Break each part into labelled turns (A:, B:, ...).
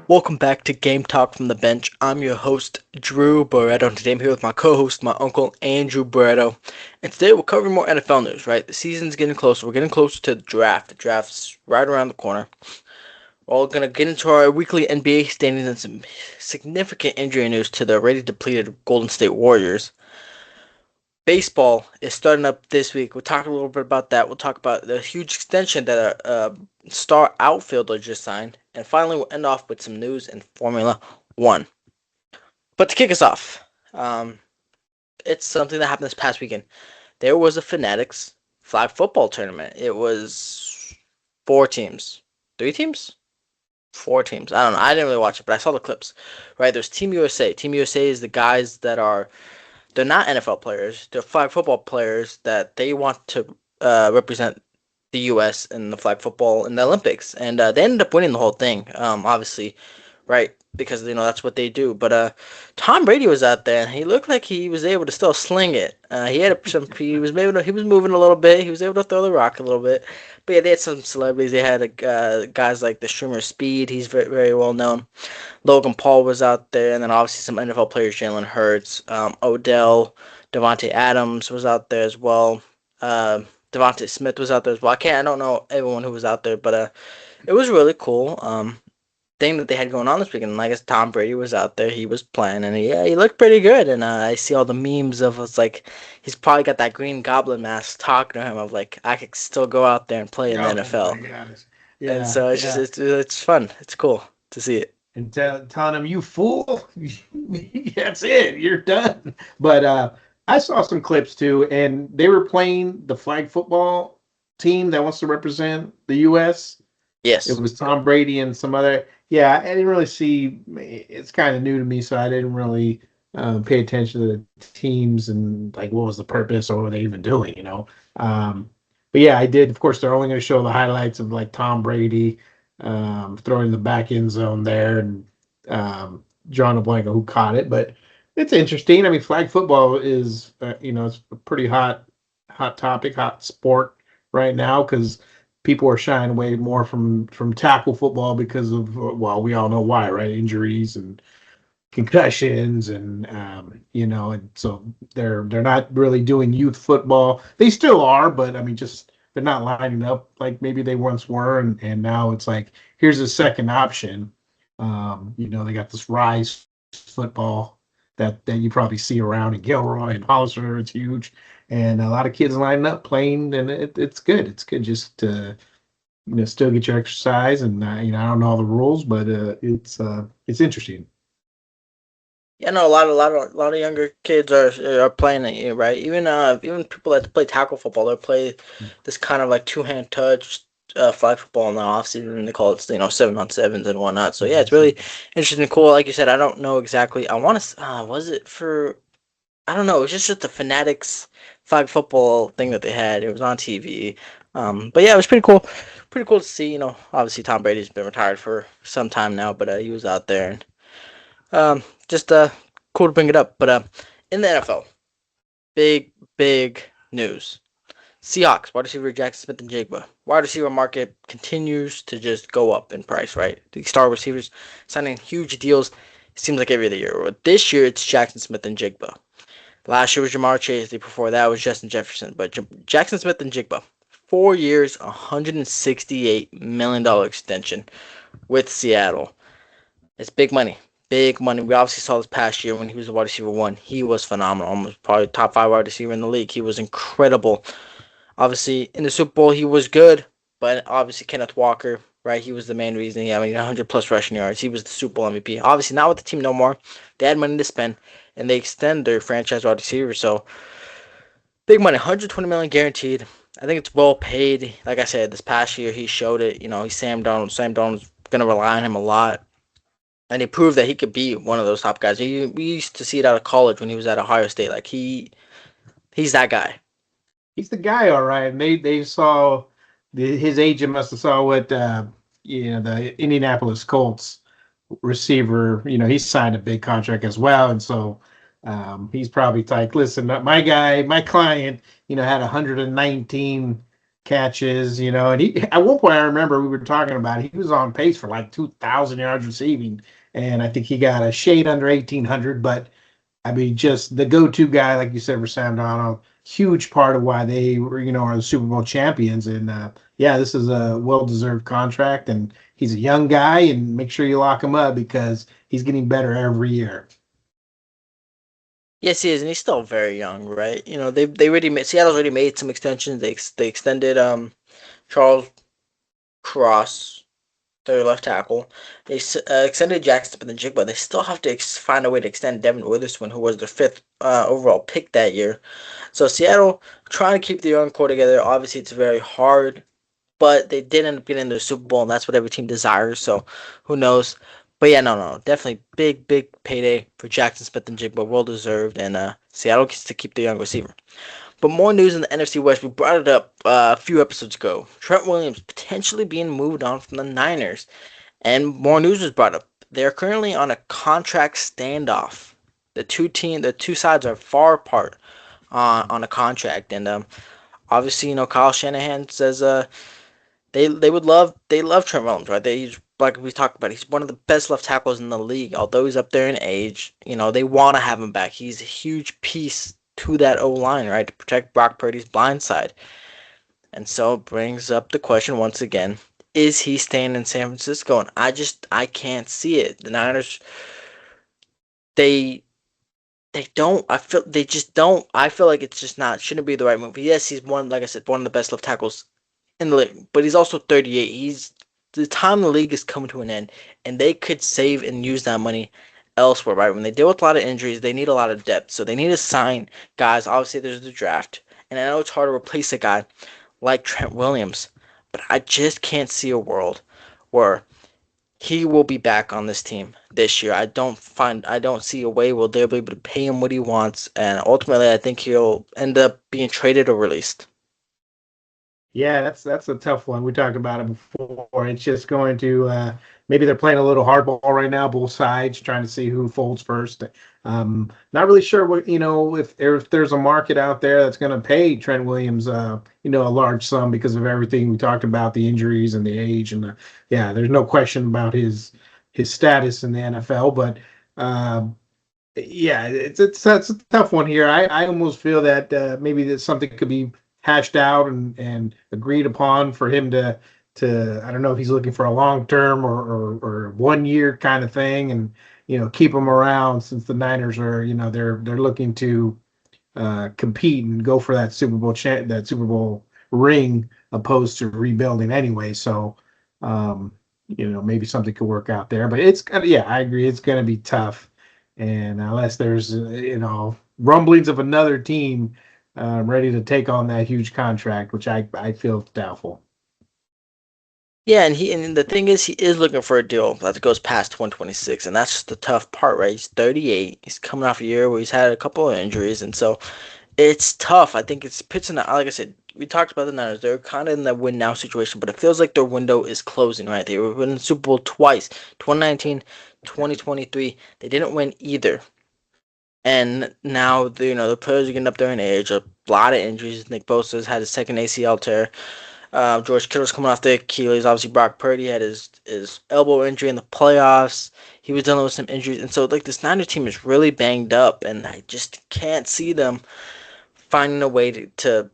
A: Welcome back to Game Talk from the Bench. I'm your host, Drew Barreto, and today I'm here with my co-host, my uncle, Andrew Barreto. And today we're covering more NFL news, right? The season's getting closer. We're getting closer to the draft. The draft's right around the corner. We're all going to get into our weekly NBA standings and some significant injury news to the already depleted Golden State Warriors. Baseball is starting up this week. We'll talk a little bit about that. We'll talk about the huge extension that a star outfielder just signed. And finally, we'll end off with some news in Formula One. But to kick us off, it's something that happened this past weekend. There was a Fanatics flag football tournament. It was 4 teams. 3 teams? 4 teams. I don't know. I didn't really watch it, but I saw the clips. Right? There's Team USA. Team USA is the guys that are they're not NFL players. They're flag football players that they want to represent the U.S. in the flag football in the Olympics, and they ended up winning the whole thing. Obviously, right, because that's what they do. But Tom Brady was out there, and he looked like he was able to still sling it. He had some. He was moving a little bit. He was able to throw the rock a little bit. But yeah, they had some celebrities. They had guys like the streamer Speed. He's very, very well known. Logan Paul was out there, and then obviously some NFL players, Jalen Hurts, Odell, Devontae Adams was out there as well. Devontae Smith was out there as well. I don't know everyone who was out there, but it was really cool. Thing that they had going on this weekend. Like I guess Tom Brady was out there, he was playing, and he looked pretty good. And I see all the memes of it's like he's probably got that Green Goblin mask talking to him of like I could still go out there and play in the
B: Oh my
A: NFL.
B: gosh.
A: And
B: Yeah,
A: so it's just
B: yeah.
A: it's fun. It's cool to see it.
B: And telling him, you fool, that's it, you're done. But I saw some clips too, and they were playing the flag football team that wants to represent the U.S. It
A: Yes.
B: was Tom Brady and some other. Yeah, I didn't really see. It's kind of new to me, so I didn't really pay attention to the teams and like what was the purpose or what were they even doing. Um, but yeah, I did. Of course, they're only going to show the highlights of like Tom Brady throwing the back end zone there and drawing a blank on who caught it. But it's interesting. I mean, flag football is it's a pretty hot topic, hot sport right now because people are shying away more from tackle football because of well, we all know why, right? Injuries and concussions and and so they're not really doing youth football. They still are, but I mean just they're not lining up like maybe they once were, and now it's like here's a second option. They got this rise football that you probably see around in Gilroy and Hollister. It's huge, and a lot of kids lining up playing, and it's good. It's good just to still get your exercise, and I don't know all the rules, but it's interesting.
A: Yeah, no, a lot of younger kids are playing it, right? Even people that play tackle football, they play this kind of like two-hand touch flag football in the off season. They call it 7-on-7s and whatnot. So yeah, it's really interesting and cool. Like you said, I don't know exactly. I want to. Was it for? I don't know. It was just the Fanatics flag football thing that they had. It was on TV. But yeah, it was pretty cool. Pretty cool to see. Obviously Tom Brady's been retired for some time now, but he was out there and just cool to bring it up. But in the NFL, big news. Seahawks wide receiver Jackson Smith and Jigba. Wide receiver market continues to just go up in price, right? The star receivers signing huge deals. It seems like every other year. But this year it's Jackson Smith and Jigba. Last year was Jamar Chase. The year before that was Justin Jefferson. But Jackson Smith and Jigba, 4 years, $168 million extension with Seattle. It's big money. Big money. We obviously saw this past year when he was a wide receiver one. He was phenomenal. Almost probably top five wide receiver in the league. He was incredible. Obviously, in the Super Bowl, he was good, but obviously Kenneth Walker, right? He was the main reason. He had 100 plus rushing yards. He was the Super Bowl MVP. Obviously, not with the team no more. They had money to spend, and they extend their franchise wide receiver. So big money, 120 million guaranteed. I think it's well paid. Like I said, this past year he showed it. He's Sam Donald. Sam Donald's gonna rely on him a lot. And he proved that he could be one of those top guys. We used to see it out of college when he was at Ohio State. Like he's that guy.
B: He's the guy, all right. And they saw his agent must have saw what the Indianapolis Colts receiver. He signed a big contract as well, and so he's probably like, listen, my guy, my client, had 119 catches, and he at one point I remember we were talking about it, he was on pace for like 2,000 yards receiving, and I think he got a shade under 1,800. But I mean, just the go-to guy, like you said, for Sam Darnold, huge part of why they were, are the Super Bowl champions. And yeah, this is a well-deserved contract, and he's a young guy, and make sure you lock him up because he's getting better every year.
A: Yes, he is, and he's still very young, right? They already made Seattle's already made some extensions. They extended Charles Cross, their left tackle. They extended Jackson Smith-Njigba. They still have to find a way to extend Devin Witherspoon, who was their fifth overall pick that year. So Seattle trying to keep the young core together. Obviously, it's very hard, but they did end up getting the Super Bowl, and that's what every team desires. So who knows? But yeah, no, definitely big payday for Jackson Smith-Njigba, well deserved, and Seattle gets to keep the young receiver. But more news in the NFC West. We brought it up a few episodes ago. Trent Williams potentially being moved on from the Niners, and more news was brought up. They are currently on a contract standoff. The two sides are far apart on a contract, and obviously, Kyle Shanahan says they love Trent Williams, right? He's like we talked about. He's one of the best left tackles in the league. Although he's up there in age, they want to have him back. He's a huge piece to that O line, right, to protect Brock Purdy's blind side. And so it brings up the question once again: is he staying in San Francisco? And I can't see it. The Niners, they they don't. I feel they just don't. I feel like it's just not shouldn't be the right move. Yes, he's one, like I said, one of the best left tackles in the league, but he's also 38. He's the time the league is coming to an end, and they could save and use that money elsewhere, right? When they deal with a lot of injuries, they need a lot of depth, so they need to sign guys. Obviously, there's the draft, and I know it's hard to replace a guy like Trent Williams, but I just can't see a world where he will be back on this team this year. I don't see a way where they'll be able to pay him what he wants, and ultimately, I think he'll end up being traded or released.
B: Yeah, that's a tough one. We talked about it before. It's just going to maybe they're playing a little hardball right now, both sides, trying to see who folds first. Not really sure what if there's a market out there that's going to pay Trent Williams a large sum because of everything we talked about, the injuries and the age and yeah, there's no question about his status in the NFL, but yeah, it's a tough one here. I almost feel that maybe that something could be hashed out and agreed upon for him to I don't know if he's looking for a long term or 1 year kind of thing, and keep him around since the Niners are they're looking to compete and go for that Super Bowl ring opposed to rebuilding anyway. So maybe something could work out there, but it's gonna yeah I agree it's gonna be tough, and unless there's rumblings of another team ready to take on that huge contract, which I feel doubtful.
A: Yeah, and the thing is, he is looking for a deal that goes past 126, and that's just the tough part, right? He's 38. He's coming off a year where he's had a couple of injuries, and so it's tough. I think it's Pitts and like I said, we talked about the Niners. They're kind of in that win now situation, but it feels like their window is closing, right? They were in the Super Bowl twice, 2019, 2023. They didn't win either, and now the players are getting up there in age. A lot of injuries. Nick Bosa's had his second ACL tear. George Kittle's coming off the Achilles. Obviously, Brock Purdy had his elbow injury in the playoffs. He was dealing with some injuries, and so like this Niners team is really banged up, and I just can't see them finding a way to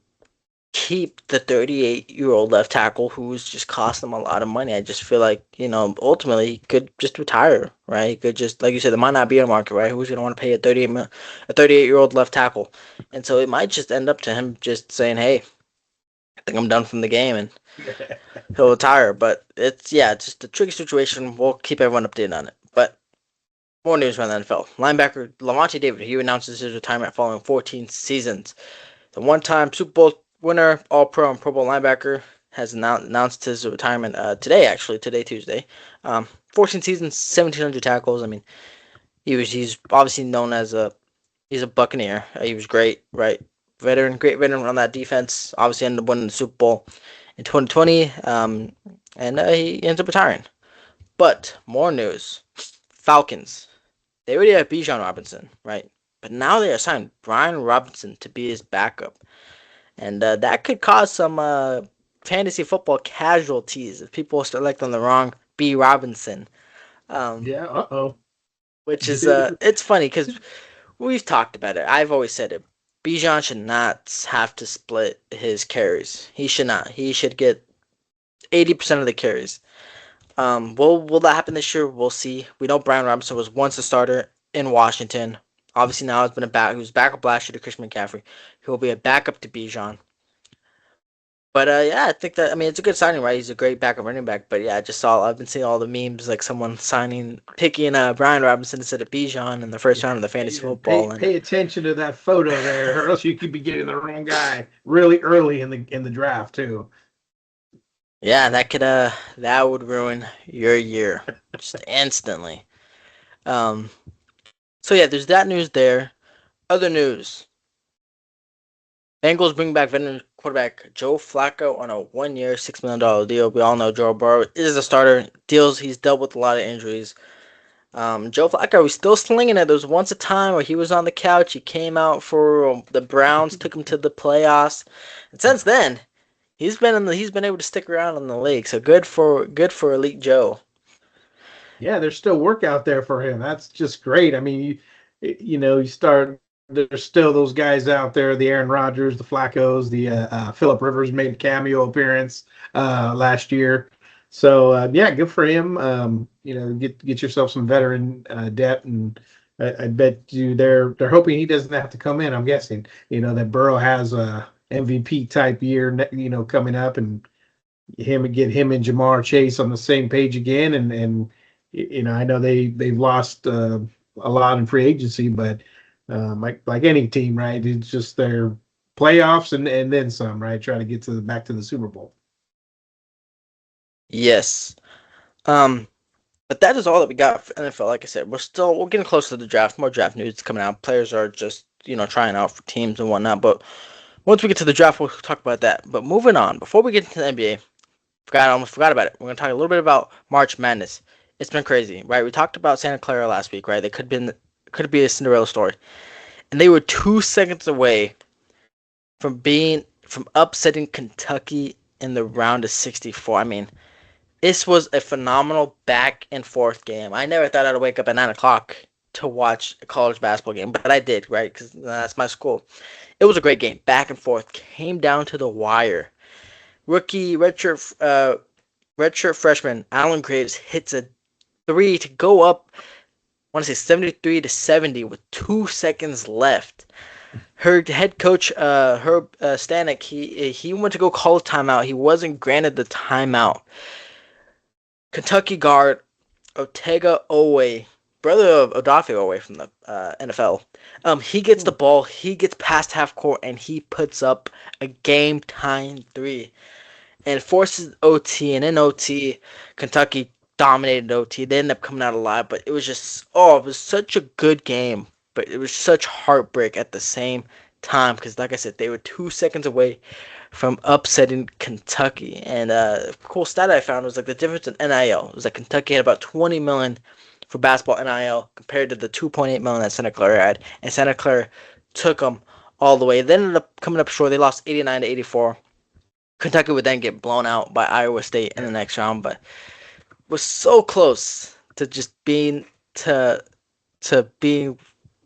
A: keep the 38-year-old left tackle who's just costing them a lot of money. I just feel like ultimately he could just retire, right? He could just, like you said, there might not be a market, right? Who's gonna want to pay a 38-year-old left tackle? And so it might just end up to him just saying, "Hey, I think I'm done from the game," and he'll retire. But it's just a tricky situation. We'll keep everyone updated on it. But more news around the NFL. Linebacker Lavonte David, he announces his retirement following 14 seasons. The one-time Super Bowl winner, All-Pro and Pro Bowl linebacker, has announced his retirement today. Actually, today Tuesday. 14 seasons, 1,700 tackles. I mean, he's obviously known as he's a Buccaneer. He was great, right? Great veteran on that defense. Obviously ended up winning the Super Bowl in 2020, and he ends up retiring. But more news: Falcons. They already have Bijan Robinson, right? But now they assigned Brian Robinson to be his backup, and that could cause some fantasy football casualties if people select on the wrong B Robinson. Um,
B: Yeah. Uh-oh.
A: which is it's funny because we've talked about it. I've always said it. Bijan should not have to split his carries. He should not. He should get 80% of the carries. Will that happen this year? We'll see. We know Brian Robinson was once a starter in Washington. Obviously now has been a back. He was backup last year to Christian McCaffrey. He will be a backup to Bijan. But yeah, I think that it's a good signing, right? He's a great backup running back. But yeah, I've been seeing all the memes like someone picking Brian Robinson instead of Bijan in the first round of the fantasy
B: Yeah,
A: football, and
B: pay attention to that photo there, or else you could be getting the wrong guy really early in the draft too.
A: yeah, that would ruin your year just instantly. Um, so yeah, there's that news there. Other news: Bengals bring back veteran quarterback Joe Flacco on a 1-year, $6 million deal. We all know Joe Burrow is a starter. He's dealt with a lot of injuries. Joe Flacco was still slinging it. There was once a time where he was on the couch. He came out for the Browns, took him to the playoffs, and since then he's been able to stick around in the league. So good for Elite Joe.
B: Yeah, there's still work out there for him. That's just great. I mean, you start. There's still those guys out there, the Aaron Rodgers, the Flaccos, the Philip Rivers made a cameo appearance last year. So yeah, good for him. Get yourself some veteran depth, and I bet you they're hoping he doesn't have to come in. I'm guessing that Burrow has a MVP type year, coming up, and him and Jamar Chase on the same page again, and I know they've lost a lot in free agency, but like any team, right? It's just their playoffs and then some, right? Try to get back to the Super Bowl.
A: Yes. Um, but that is all that we got for NFL. Like I said, we're getting close to the draft. More draft news coming out. Players are just trying out for teams and whatnot. But once we get to the draft, we'll talk about that. But moving on, before we get into the NBA, almost forgot about it. We're gonna talk a little bit about March Madness. It's been crazy, right? We talked about Santa Clara last week, right? They could be a Cinderella story, and they were 2 seconds away from upsetting Kentucky in the round of 64. I mean, this was a phenomenal back and forth game. I never thought I'd wake up at 9 o'clock to watch a college basketball game, but I did, right? Because that's my school. It was a great game, back and forth, came down to the wire. Rookie redshirt freshman Alan Graves hits a three to go up. I want to say 73-70 with 2 seconds left. Her head coach, Herb Stanek, he went to go call a timeout. He wasn't granted the timeout. Kentucky guard Otega Owe, brother of Odafe Owe from the NFL, he gets the ball. He gets past half court and he puts up a game tying three and forces OT. And in OT, Kentucky dominated OT. They ended up coming out alive, but it was it was such a good game. But it was such heartbreak at the same time because, like I said, they were 2 seconds away from upsetting Kentucky. And a cool stat I found was like the difference in NIL. It was like Kentucky had about 20 million for basketball NIL compared to the 2.8 million that Santa Clara had, and Santa Clara took them all the way. They ended up coming up short. They lost 89-84. Kentucky would then get blown out by Iowa State in the next round, but was so close to just being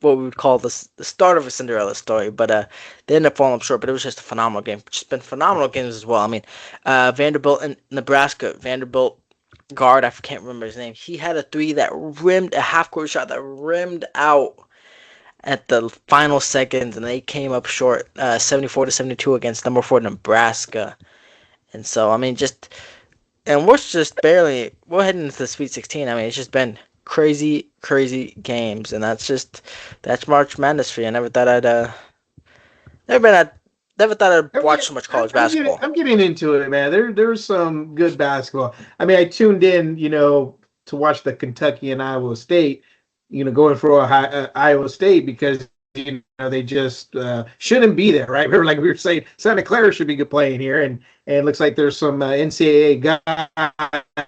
A: what we would call the start of a Cinderella story. But they ended up falling short. But it was just a phenomenal game. Just been phenomenal games as well. I mean, Vanderbilt and Nebraska. Vanderbilt guard, I can't remember his name. He had a half court shot that rimmed out at the final seconds, and they came up short, 74-72 against number 4 Nebraska. And so, I mean, and we're heading into the Sweet 16. I mean, it's just been crazy, crazy games, and that's March Madness for you. I never been at, never thought I'd watch so much college basketball.
B: I'm getting into it, man. There's some good basketball. I mean, I tuned in, to watch the Kentucky and Iowa State, going for Iowa State because they just shouldn't be there, right? Like we were saying, Santa Clara should be playing here, and it looks like there's some NCAA guy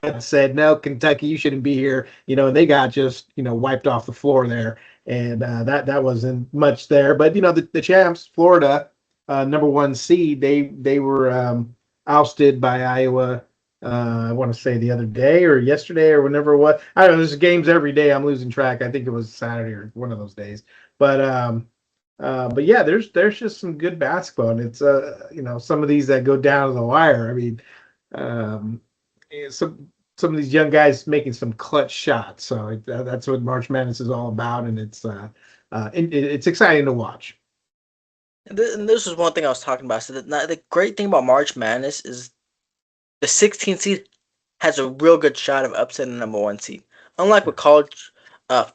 B: that said no, Kentucky, you shouldn't be here, and they got just wiped off the floor there, and that wasn't much there. But the champs, Florida, number one seed, they were ousted by Iowa. I want to say the other day or yesterday or whenever it was. I don't know. There's games every day. I'm losing track. I think it was Saturday or one of those days. But yeah, there's just some good basketball, and it's some of these that go down to the wire. I mean, um, some of these young guys making some clutch shots. So that's what March Madness is all about, and it's exciting to watch.
A: And this was one thing I was talking about. So the great thing about March Madness is the 16th seed has a real good shot of upsetting the number one seed. Unlike with college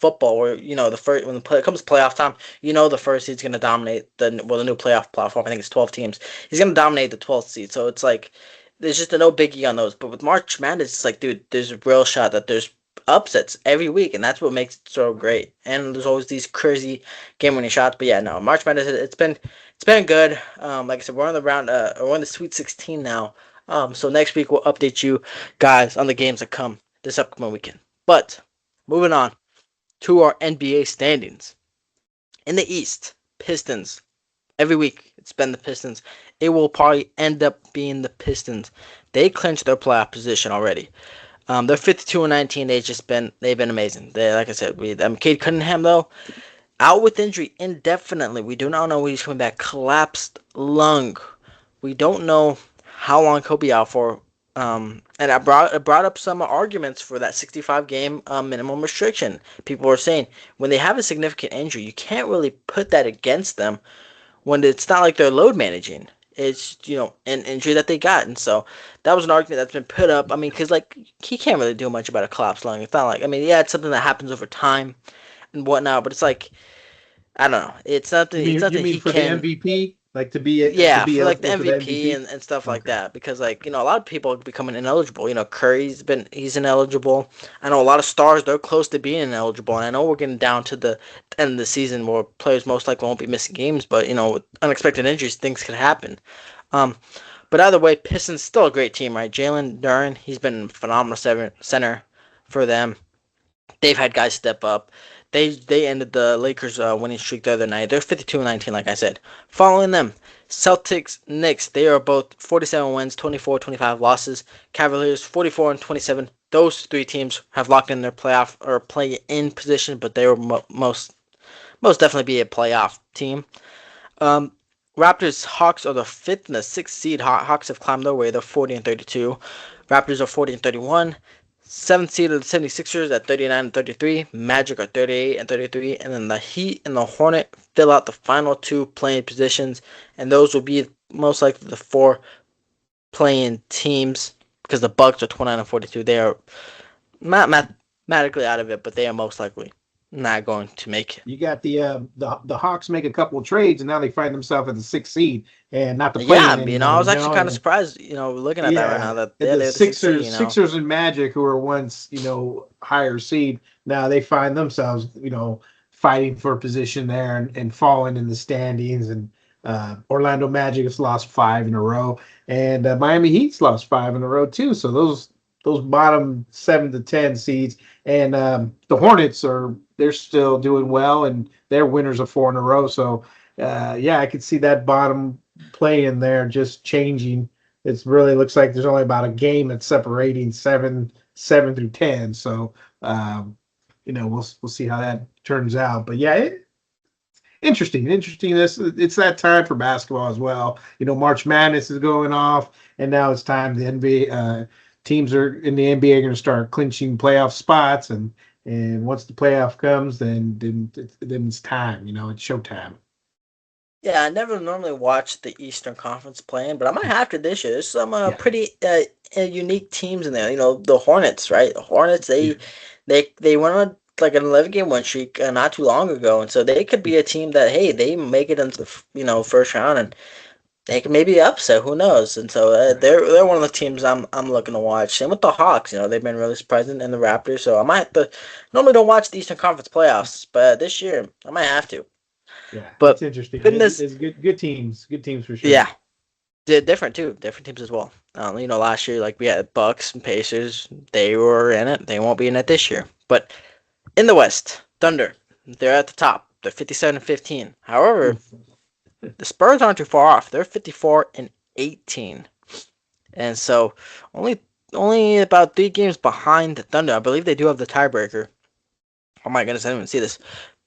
A: football, where the first when it comes to playoff time, the first seed's gonna dominate the new playoff platform. I think it's 12 teams. He's gonna dominate the 12th seed. So it's like there's just a no biggie on those. But with March Madness, it's like, dude, there's a real shot that there's upsets every week, and that's what makes it so great. And there's always these crazy game-winning shots. But yeah, no, March Madness, it's been good. Like I said, we're on the we're on the Sweet 16 now. So next week we'll update you guys on the games that come this upcoming weekend. But moving on to our NBA standings. In the East, Pistons. Every week it's been the Pistons. It will probably end up being the Pistons. They clinched their playoff position already. They're 52-19. They've been amazing. Like I said, Cade Cunningham though out with injury indefinitely. We do not know when he's coming back. Collapsed lung. We don't know how long he'll be out for. And I brought up some arguments for that 65 game minimum restriction. People were saying when they have a significant injury, you can't really put that against them when it's not like they're load managing. It's an injury that they got, and so that was an argument that's been put up. I mean, because like he can't really do much about a collapsed lung. It's not like, I mean, yeah, it's something that happens over time and whatnot, but it's like, I don't know. It's something. It's
B: You
A: something
B: mean
A: he
B: for the
A: can.
B: MVP, like to
A: Yeah,
B: be
A: for like the
B: eligible for the
A: MVP
B: MVP?
A: and stuff like
B: Okay.
A: that, because like a lot of people are becoming ineligible. He's ineligible. I know a lot of stars they're close to being ineligible, and I know we're getting down to the end of the season where players most likely won't be missing games, but with unexpected injuries, things could happen. Um, but either way, Pistons still a great team, right? Jalen Duren, he's been a phenomenal center for them. They've had guys step up. They ended the Lakers' winning streak the other night. They're 52-19, like I said. Following them, Celtics, Knicks. They are both 47 wins, 24-25 losses. Cavaliers 44 and 27. Those three teams have locked in their playoff or play-in position, but they will most definitely be a playoff team. Um, Raptors, Hawks are the fifth and the sixth seed. Hawks have climbed their way. They're 40 and 32. Raptors are 40 and 31. Seventh seed are the 76ers at 39 and 33. Magic are 38 and 33. And then the Heat and the Hornet fill out the final two playing positions. And those will be most likely the four playing teams because the Bucks are 29 and 42. They are not mathematically out of it, but they are most likely not going to make it.
B: You got the Hawks make a couple of trades, and now they find themselves at the sixth seed and not the
A: Yeah,
B: play-in
A: I
B: anymore.
A: was actually kind of surprised, looking at that right now
B: Yeah,
A: that
B: and
A: they're
B: the
A: the sixth seed,
B: Sixers and Magic, who were once higher seed, now they find themselves fighting for a position there and falling in the standings. And Orlando Magic has lost five in a row, and Miami Heat's lost five in a row too. So those bottom 7 to 10 seeds, and the Hornets they're still doing well, and they're winners of four in a row. So yeah, I could see that bottom play in there just changing. It really looks like there's only about a game that's separating seven through 10. So we'll see how that turns out. But yeah, interesting. It's that time for basketball as well. March Madness is going off, and now it's time the NBA teams are in the NBA are going to start clinching playoff spots, and once the playoff comes, then it's time. It's showtime.
A: Yeah, I never normally watch the Eastern Conference playing, but I might have to this year. There's some
B: Yeah,
A: pretty unique teams in there. The Hornets, right? The Hornets,
B: yeah,
A: they went on like an 11-game win streak not too long ago, and so they could be a team that, hey, they make it into the first round, and they could maybe upset. Who knows? And so
B: right.
A: they're one of the teams I'm looking to watch. Same with the Hawks. They've been really surprising, and the Raptors. So I might have to. Normally don't watch the Eastern Conference playoffs, but this year I might have to.
B: Yeah, it's
A: But
B: interesting.
A: goodness,
B: It's good teams for sure.
A: yeah, different too, different teams as well. Last year like we had Bucks and Pacers. They were in it. They won't be in it this year. But in the West, Thunder, they're at the top. They're 57 and 15. However,
B: Oof.
A: the Spurs aren't too far off. They're 54 and 18. And so only only about 3 games behind the Thunder. I believe they do have the tiebreaker. Oh my goodness, I didn't even see this.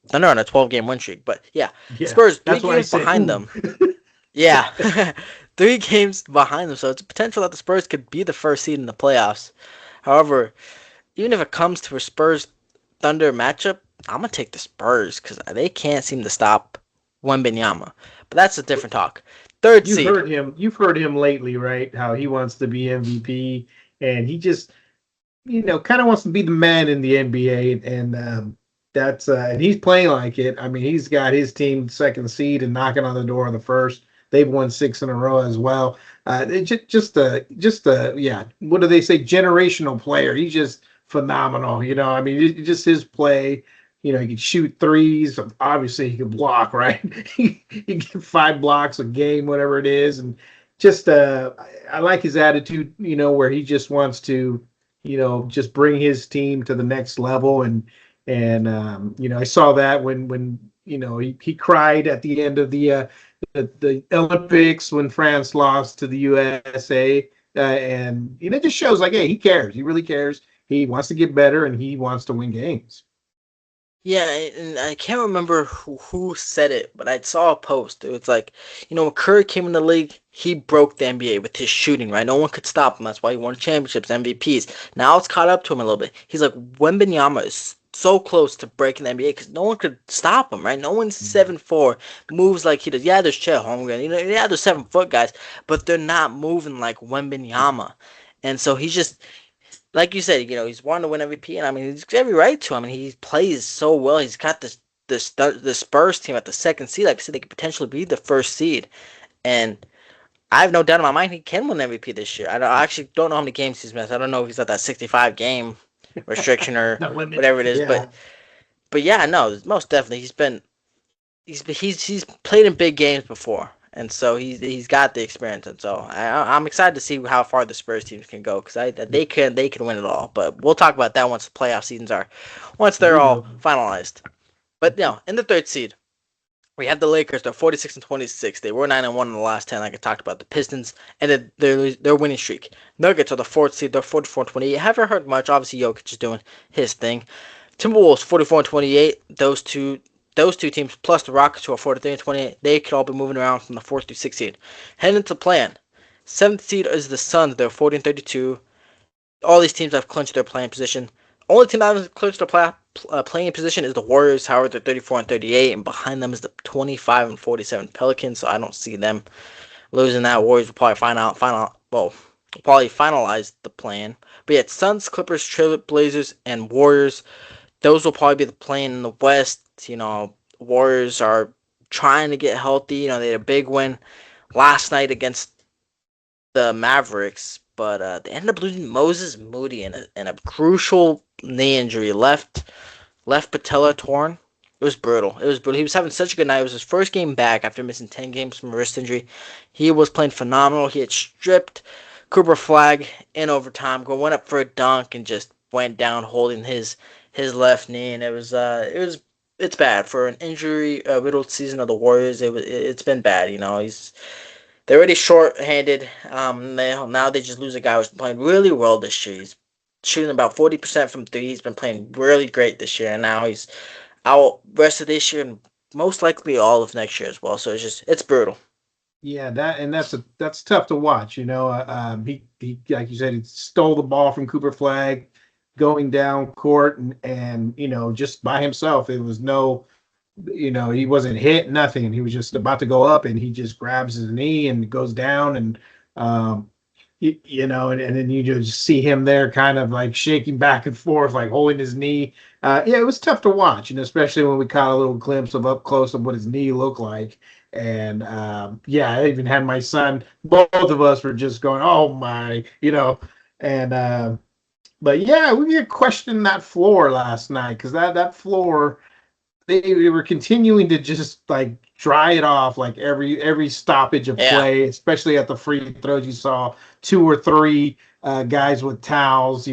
A: Thunder on a 12-game win streak. But yeah,
B: Yeah,
A: Spurs three
B: that's why I
A: games
B: said
A: behind
B: ooh.
A: them. Yeah, 3 games behind them. So it's a potential that the Spurs could be the first seed in the playoffs. However, even if it comes to a Spurs Thunder matchup, I'm gonna take the Spurs because they can't seem to stop Wembenyama. But that's a different talk. Third
B: You've
A: seed.
B: heard him. You've heard him lately, right? How he wants to be MVP, and he just kind of wants to be the man in the NBA, and that's and he's playing like it. I mean, he's got his team second seed and knocking on the door of the first. They've won 6 in a row as well. Yeah. What do they say? Generational player. He's just phenomenal. I mean, just his play. He can shoot threes. Obviously, he can block. Right? He get 5 blocks a game, whatever it is, and just I like his attitude. Where he just wants to just bring his team to the next level. And I saw that when he cried at the end of the Olympics when France lost to the USA. And it just shows like, hey, he cares. He really cares. He wants to get better and he wants to win games.
A: Yeah, and I can't remember who said it, but I saw a post. It was like, when Curry came in the league, he broke the NBA with his shooting, right? No one could stop him. That's why he won championships, MVPs. Now it's caught up to him a little bit. He's like, Wembenyama is so close to breaking the NBA because no one could stop him, right? No one's 7'4", moves like he does. Yeah, there's Chet Holmgren. Yeah, there's 7 foot guys, but they're not moving like Wembenyama. And so he's just like you said, he's wanting to win MVP, and I mean, he's every right to. I mean, he plays so well. He's got the Spurs team at the second seed. Like I said, they could potentially be the first seed, and I have no doubt in my mind he can win MVP this year. I actually don't know how many games he's missed. I don't know if he's at that 65 game restriction or
B: The limit.
A: whatever it is,
B: Yeah.
A: but yeah, no, most definitely he's played in big games before, and so he's got the experience, and so I'm excited to see how far the Spurs teams can go because they can win it all. But we'll talk about that once the playoff seasons are, once they're
B: We
A: all
B: will.
A: finalized. But in the third seed, we have the Lakers. They're 46-26. They were 9-1 in the last 10, like I talked about. The Pistons ended their winning streak. Nuggets are the fourth seed. They're 44-28. Haven't heard much. Obviously, Jokic is doing his thing. Timberwolves 44-28. Those two teams plus the Rockets who are 43-28. They could all be moving around from the fourth to sixth seed. Heading into plan. Seventh seed is the Suns. They're 40-32. All these teams have clinched their playing position. Only team that hasn't clinched their playing position is the Warriors. However, they're 34-38, and behind them is the 25-47 Pelicans. So I don't see them losing that. Warriors will probably probably finalize the plan. But yeah, Suns, Clippers, Trailblazers, and Warriors. Those will probably be the plan in the West. Warriors are trying to get healthy. They had a big win last night against the Mavericks, but they ended up losing Moses Moody in a crucial knee injury. Left patella torn. It was brutal. It was brutal. He was having such a good night. It was his first game back after missing 10 games from a wrist injury. He was playing phenomenal. He had stripped Cooper Flag in overtime, went up for a dunk and just went down holding his left knee, and it's bad for an injury riddled season of the Warriors. It's been bad. They're already short-handed. Now they just lose a guy who's playing really well this year. He's shooting about 40% from three. He's been playing really great this year, and now he's out rest of this year and most likely all of next year as well. So it's brutal.
B: Yeah, that's tough to watch. He like you said, he stole the ball from Cooper Flag, going down court and just by himself. It was no, he wasn't hit, nothing. He was just about to go up, and he just grabs his knee and goes down, and um, and then you just see him there, kind of like shaking back and forth, like holding his knee. Yeah, it was tough to watch, and especially when we caught a little glimpse of up close of what his knee looked like. And yeah, I even had my son. Both of us were just going, "Oh my," and but yeah, we were questioning that floor last night because that floor they were continuing to just like dry it off like every stoppage of
A: Yeah,
B: play, especially at the free throws. You saw 2 or 3 guys with towels,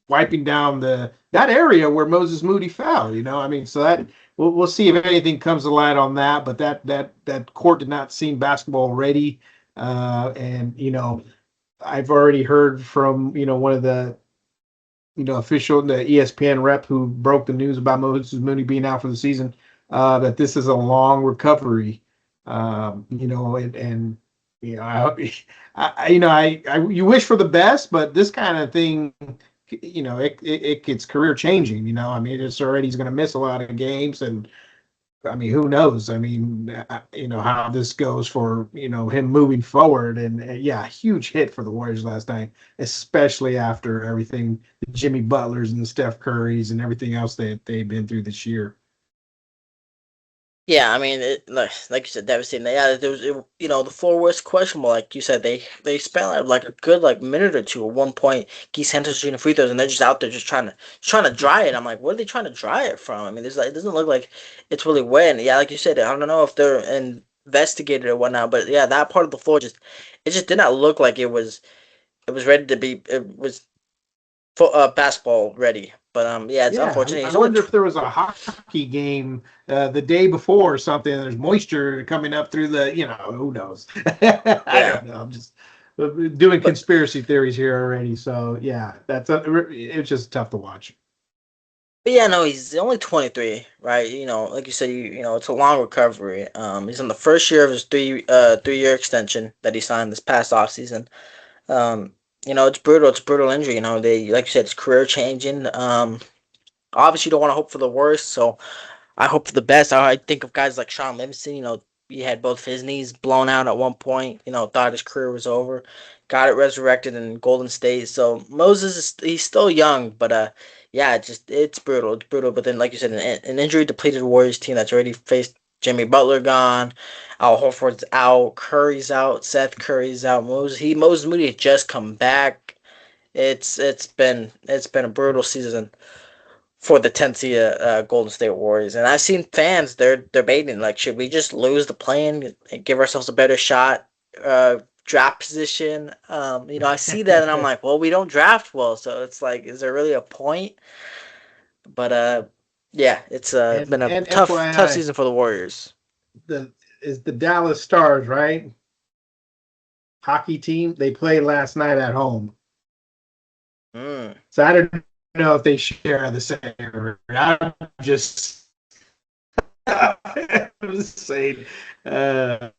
B: wiping down that area where Moses Moody fell. I mean, so that we'll see if anything comes to light on that. But that court did not seem basketball ready. And I've already heard from one of the official, the ESPN rep who broke the news about Moses Mooney being out for the season, that this is a long recovery. And you wish for the best, but this kind of thing, it's career changing. I mean, it's already he's going to miss a lot of games, and I mean, who knows? I mean, how this goes for, him moving forward. And yeah, huge hit for the Warriors last night, especially after everything, the Jimmy Butlers and the Steph Currys and everything else that they've been through this year.
A: Yeah, I mean, like you said, devastating. Yeah, there was, the floor was questionable. Like you said, they spent like a good like minute or two at one point. Geese Santos shooting free throws, and they're just out there just trying to dry it. I'm like, what are they trying to dry it from? I mean, there's like it doesn't look like it's really wet. And yeah, like you said, I don't know if they're investigated or whatnot, but yeah, that part of the floor just did not look like it was ready to be. It was basketball ready. But yeah, it's
B: Yeah,
A: unfortunate.
B: I
A: He's only
B: wonder if there was a hockey game the day before or something. There's moisture coming up through who knows? I
A: yeah.
B: don't know. I'm just doing
A: But
B: conspiracy theories here already. So yeah, it's just tough to watch.
A: But yeah, no, he's only 23, right? Like you said, it's a long recovery. He's on the first year of his 3-year extension that he signed this past offseason. Um, it's brutal. It's a brutal injury. They like you said, it's career changing. Obviously, you don't want to hope for the worst. So I hope for the best. I think of guys like Sean Livingston. He had both of his knees blown out at one point. Thought his career was over. Got it resurrected in Golden State. So Moses he's still young, but yeah, it's brutal. It's brutal. But then, like you said, an injury depleted Warriors team that's already faced Jimmy Butler gone, Al Horford's out, Curry's out, Seth Curry's out. Moses Moody had just come back. It's been a brutal season for the Tennessee Golden State Warriors. And I've seen fans they're debating like, should we just lose the play and give ourselves a better shot, draft position? I see that and I'm like, well, we don't draft well, so it's like, is there really a point? But yeah, it's
B: and
A: been a
B: and
A: tough
B: FYI,
A: season for the Warriors.
B: the is the Dallas Stars, right? Hockey team. They played last night at home.
A: Mm.
B: So I don't know if they share the same. I'm just, I'm just saying. Uh,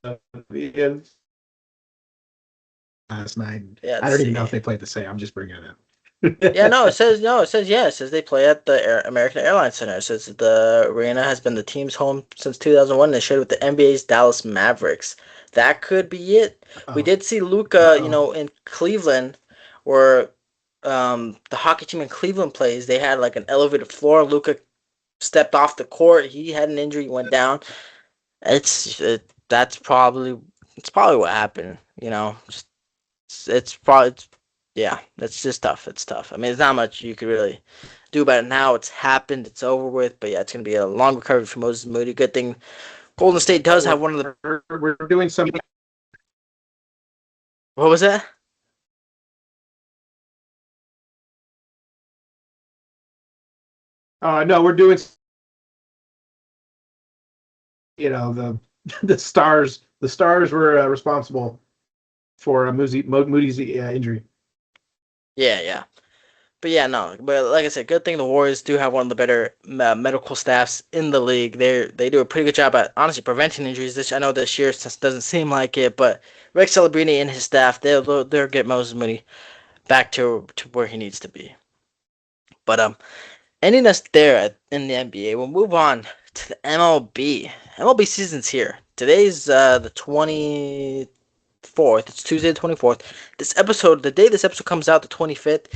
B: yeah, last night.
A: Yeah,
B: I
A: let's
B: don't even know if
A: see.
B: they played the same. I'm just bringing it
A: Yeah,
B: up.
A: no, it says no. It says yeah. It says they play at the American Airlines Center. It says the arena has been the team's home since 2001. They shared with the NBA's Dallas Mavericks. That could be it. We
B: Oh,
A: did see Luca,
B: oh,
A: in Cleveland, where the hockey team in Cleveland plays. They had like an elevated floor. Luca stepped off the court. He had an injury, went down. That's probably what happened. It's probably yeah, that's just tough. It's tough. I mean, there's not much you could really do about it now. It's happened. It's over with. But yeah, it's gonna be a long recovery for Moses Moody. Good thing Golden State
B: oh,
A: does have one of the.
B: we're doing some.
A: What was that?
B: No, we're doing. The the stars. The stars were responsible for Moody's injury.
A: Yeah, yeah. But yeah, no. But like I said, good thing the Warriors do have one of the better medical staffs in the league. They do a pretty good job at honestly preventing injuries. I know this year doesn't seem like it, but Rick Celebrini and his staff they'll get Moses Moody back to where he needs to be. But ending us there in the NBA, we'll move on to the MLB. MLB season's here. Today's the 24th. It's Tuesday the 24th. The day this episode comes out, the 25th,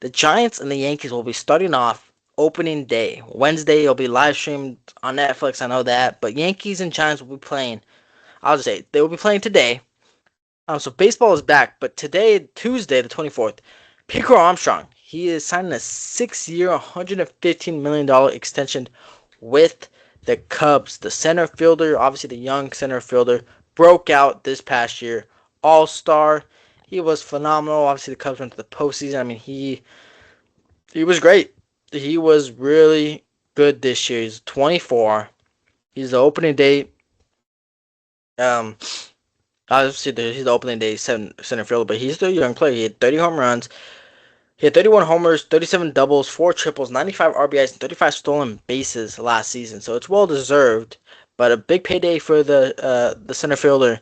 A: the Giants and the Yankees will be starting off opening day. Wednesday, it'll be live streamed on Netflix. I know that. But Yankees and Giants will be playing. I'll just say they will be playing today. So baseball is back, but today, Tuesday, the 24th, Crow-Armstrong, he is signing a 6-year, $115 million extension with the Cubs. The center fielder, obviously the young center fielder, broke out this past year. All-star. He was phenomenal. Obviously, the Cubs went to the postseason. I mean, he was great. He was really good this year. He's 24. He's the opening date. Um, Obviously, he's the opening day center fielder, but he's still a young player. He had 30 home runs. He had 31 homers, 37 doubles, 4 triples, 95 RBIs, and 35 stolen bases last season. So it's well deserved, but a big payday for the center fielder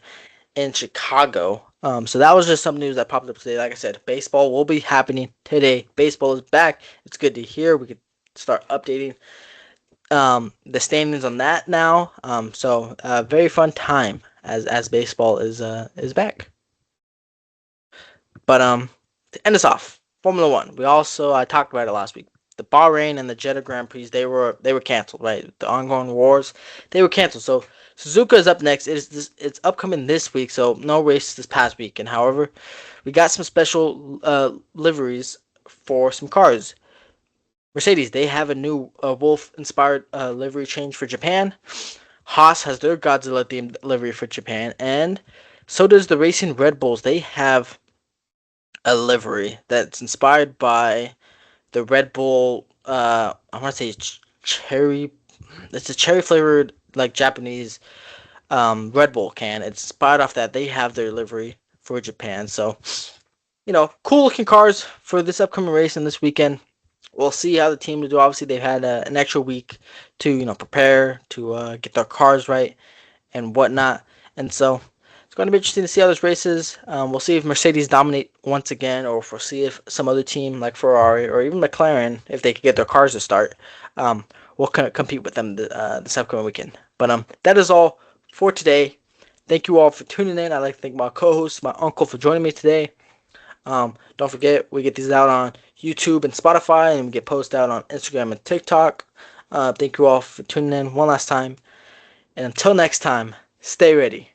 A: in Chicago. So that was just some news that popped up today. Like I said, baseball will be happening today. Baseball is back. It's good to hear. We could start updating the standings on that now. So very fun time as baseball is back. But to end us off, Formula One. We also I talked about it last week. The Bahrain and the Jeddah Grand Prix they were canceled, right? The ongoing wars they were canceled. So Suzuka is up next. It's upcoming this week, so no race this past weekend. However, we got some special liveries for some cars. Mercedes they have a new Wolf inspired livery change for Japan. Haas has their Godzilla themed livery for Japan, and so does the Racing Red Bulls. They have a livery that's inspired by the Red Bull. I want to say cherry. It's a cherry flavored like Japanese Red Bull can. It's inspired off that. They have their livery for Japan. So cool looking cars for this upcoming race and this weekend. We'll see how the teams do. Obviously, they've had an extra week to prepare to get their cars right and whatnot. And so it's going to be interesting to see how this races. We'll see if Mercedes dominate once again, or if we'll see if some other team like Ferrari or even McLaren, if they can get their cars to start, will compete with them this upcoming weekend. But that is all for today. Thank you all for tuning in. I'd like to thank my co-host, my uncle, for joining me today. Don't forget, we get these out on YouTube and Spotify, and we get posted out on Instagram and TikTok. Thank you all for tuning in one last time. And until next time, stay ready.